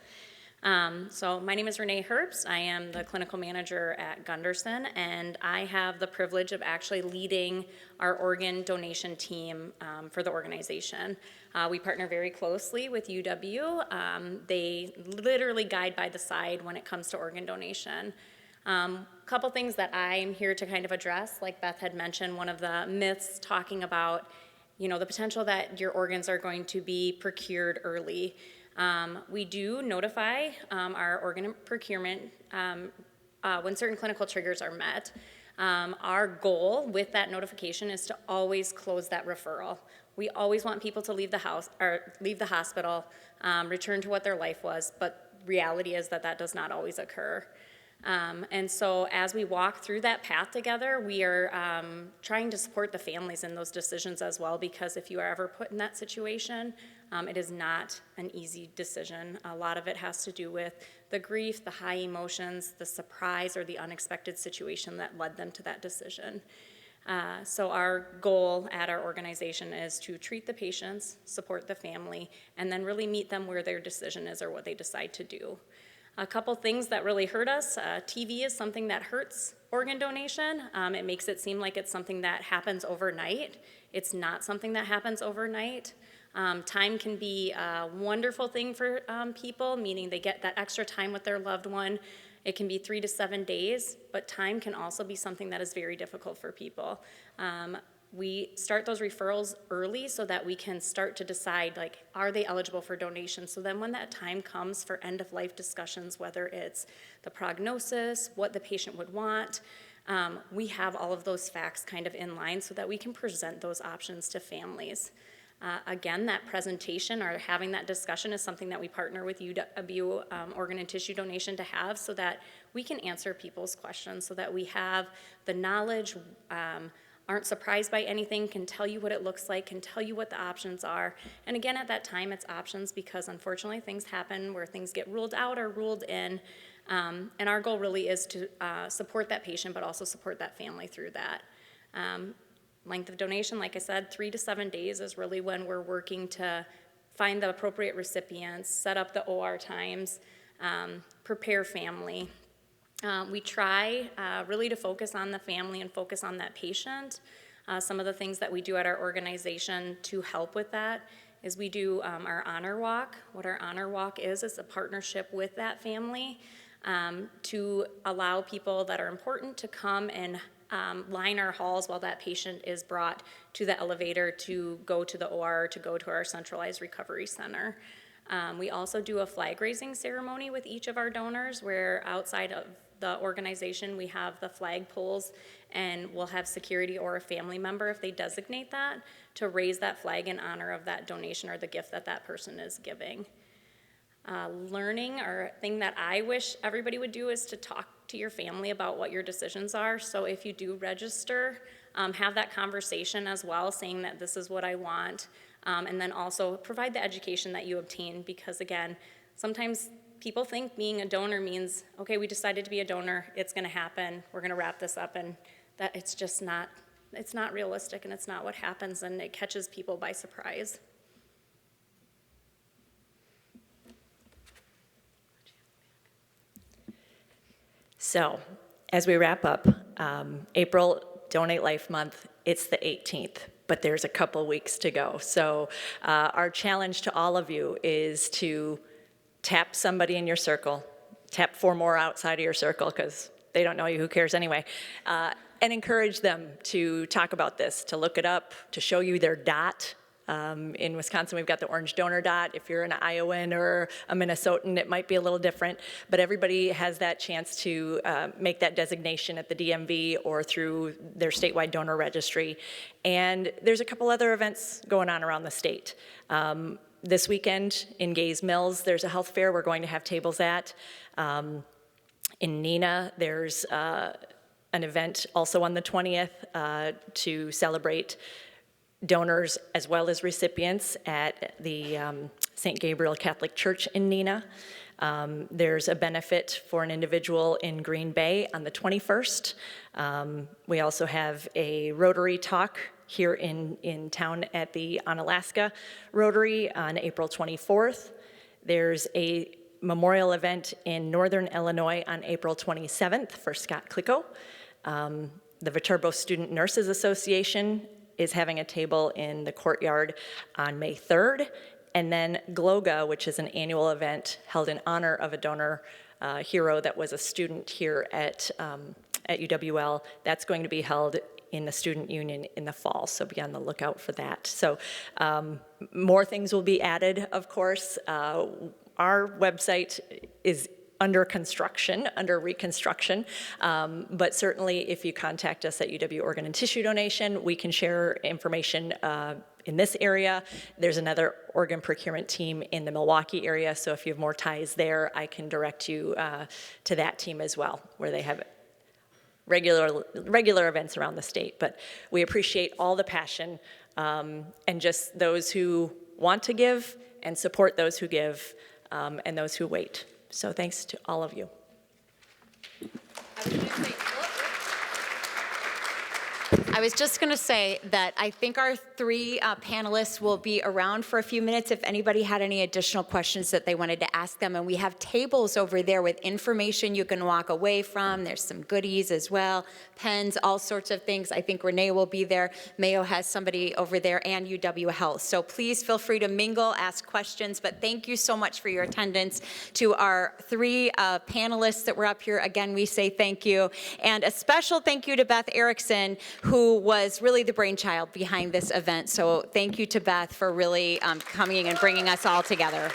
So my name is Renee Herbst. I am the clinical manager at Gundersen, and I have the privilege of actually leading our organ donation team for the organization. We partner very closely with UW. They literally guide by the side when it comes to organ donation. Couple things that I'm here to kind of address, like Beth had mentioned, one of the myths talking about, the potential that your organs are going to be procured early. We do notify our organ procurement when certain clinical triggers are met. Our goal with that notification is to always close that referral. We always want people to leave the hospital, return to what their life was, but reality is that does not always occur. And so as we walk through that path together, we are trying to support the families in those decisions as well, because if you are ever put in that situation, it is not an easy decision. A lot of it has to do with the grief, the high emotions, the surprise, or the unexpected situation that led them to that decision. So our goal at our organization is to treat the patients, support the family, and then really meet them where their decision is or what they decide to do. A couple things that really hurt us. TV is something that hurts organ donation. It makes it seem like it's something that happens overnight. It's not something that happens overnight. Time can be a wonderful thing for people, meaning they get that extra time with their loved one. It can be 3 to 7 days, but time can also be something that is very difficult for people. We start those referrals early so that we can start to decide, are they eligible for donation? So then when that time comes for end-of-life discussions, whether it's the prognosis, what the patient would want, we have all of those facts kind of in line so that we can present those options to families. Again, that presentation or having that discussion is something that we partner with UW Organ and Tissue Donation to have, so that we can answer people's questions, so that we have the knowledge aren't surprised by anything, can tell you what it looks like, can tell you what the options are. And again, at that time, it's options because unfortunately things happen where things get ruled out or ruled in. And our goal really is to support that patient, but also support that family through that. Length of donation, like I said, 3 to 7 days is really when we're working to find the appropriate recipients, set up the OR times, prepare family. We try really to focus on the family and focus on that patient. Some of the things that we do at our organization to help with that is we do our honor walk. What our honor walk is a partnership with that family to allow people that are important to come and line our halls while that patient is brought to the elevator to go to the OR, to go to our centralized recovery center. We also do a flag raising ceremony with each of our donors where outside of the organization we have the flag poles and we'll have security or a family member if they designate that to raise that flag in honor of that donation or the gift that that person is giving. Learning, or thing that I wish everybody would do, is to talk to your family about what your decisions are. So if you do register, have that conversation as well, saying that this is what I want, and then also provide the education that you obtain, because again, sometimes people think being a donor means, okay, we decided to be a donor, it's gonna happen, we're gonna wrap this up, and that it's just not, it's not realistic and it's not what happens, and it catches people by surprise. So, as we wrap up, April Donate Life Month, it's the 18th, but there's a couple weeks to go. So, our challenge to all of you is to tap somebody in your circle, tap 4 more outside of your circle, because they don't know you, who cares anyway, and encourage them to talk about this, to look it up, to show you their dot. In Wisconsin, we've got the orange donor dot. If you're an Iowan or a Minnesotan, it might be a little different, but everybody has that chance to make that designation at the DMV or through their statewide donor registry. And there's a couple other events going on around the state. This weekend in Gays Mills, there's a health fair we're going to have tables at. In Neenah, there's an event also on the 20th to celebrate donors as well as recipients at the St. Gabriel Catholic Church in Neenah. There's a benefit for an individual in Green Bay on the 21st. We also have a Rotary talk here in town at the Onalaska Rotary on April 24th. There's a memorial event in Northern Illinois on April 27th for Scott Klicko. The Viterbo Student Nurses Association is having a table in the courtyard on May 3rd. And then GLOGA, which is an annual event held in honor of a donor hero that was a student here at UWL, that's going to be held in the Student Union in the fall, so be on the lookout for that. So more things will be added, of course. Our website is under construction, under reconstruction, but certainly if you contact us at UW Organ and Tissue Donation, we can share information in this area. There's another organ procurement team in the Milwaukee area, so if you have more ties there, I can direct you to that team as well, where they have regular events around the state. But we appreciate all the passion and just those who want to give and support those who give and those who wait. So thanks to all of you. I was just going to say that I think our 3 panelists will be around for a few minutes if anybody had any additional questions that they wanted to ask them. And we have tables over there with information you can walk away from. There's some goodies as well, pens, all sorts of things. I think Renee will be there. Mayo has somebody over there, and UW Health. So please feel free to mingle, ask questions. But thank you so much for your attendance. To our 3 panelists that were up here, again, we say thank you. And a special thank you to Beth Erickson, who was really the brainchild behind this event. So thank you to Beth for really coming and bringing us all together.